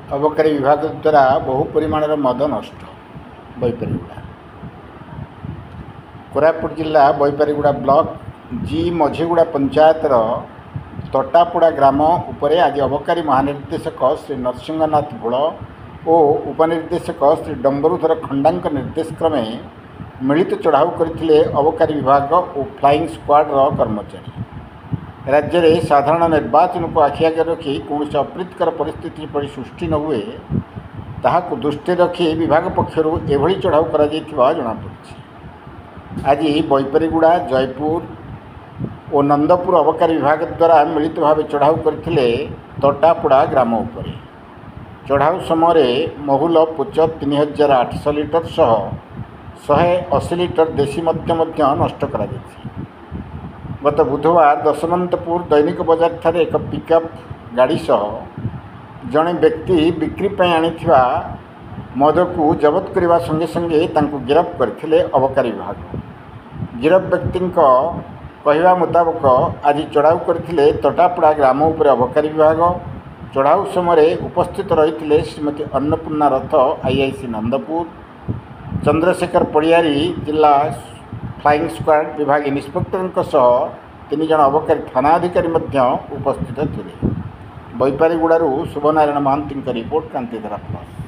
अबकारी विभाग द्वारा बहु परिमाण मद नष्ट बैपारीगुड़ा कोरापुट जिला बैपारीगुड़ा ब्लॉक जी मझीगुड़ा पंचायतर तटापुड़ा ग्राम उपरे आज अबकारी महानिर्देशक श्री नरसिंहनाथ भोल और उपनिर्देशक श्री डम्बरूधर खंडा निर्देश क्रमे मिलित चढ़ाऊ करथिले अबकारी विभाग और फ्लाइंग स्क्वाड्र कर्मचारी। राज्य में साधारण निर्वाचन को आखि आगे रखी कौन से अप्रीतकर परिस्थिति परि सृष्टि न हुए ताहाकु दृष्टि रखी विभाग पक्षर एभली चढ़ाऊ करा जनापड़ी। आज बैपारीगुड़ा जयपुर और नंदपुर अबकारी विभाग द्वारा मिलित भाव चढ़ाऊ करथिले तटापुड़ा ग्राम उपरे। चढ़ाऊ समय महुल पुच 3800 लिटर सह 180 लिटर देशी मद्य नष्ट करा जायछि। गत बुधवार दशमंतपुर दैनिक बजार ठारे एक पिकअप गाड़ी सह जड़े व्यक्ति बिक्री आनिथिबा मद को जबत करने संगे संगे तांको गिरफ्त करथिले अबकारी विभाग। गिरफ्त व्यक्ति कहवा मुताबक आज चढ़ाऊ करथिले तटापुड़ा ग्राम उपरे अबकारी विभाग। चढ़ाऊ समय उपस्थित रही श्रीमती अन्नपूर्णा रथ आईआईसी नंदपुर, चंद्रशेखर पड़ियारी जिला फ्लाइंग स्क्वाड विभाग इन्स्पेक्टर सह 3 जन अबकारी थाना अधिकारी उपस्थित थे। बैपारीगुड़ारू शुभनारायण महांती रिपोर्ट क्रांतिधारा प्लस।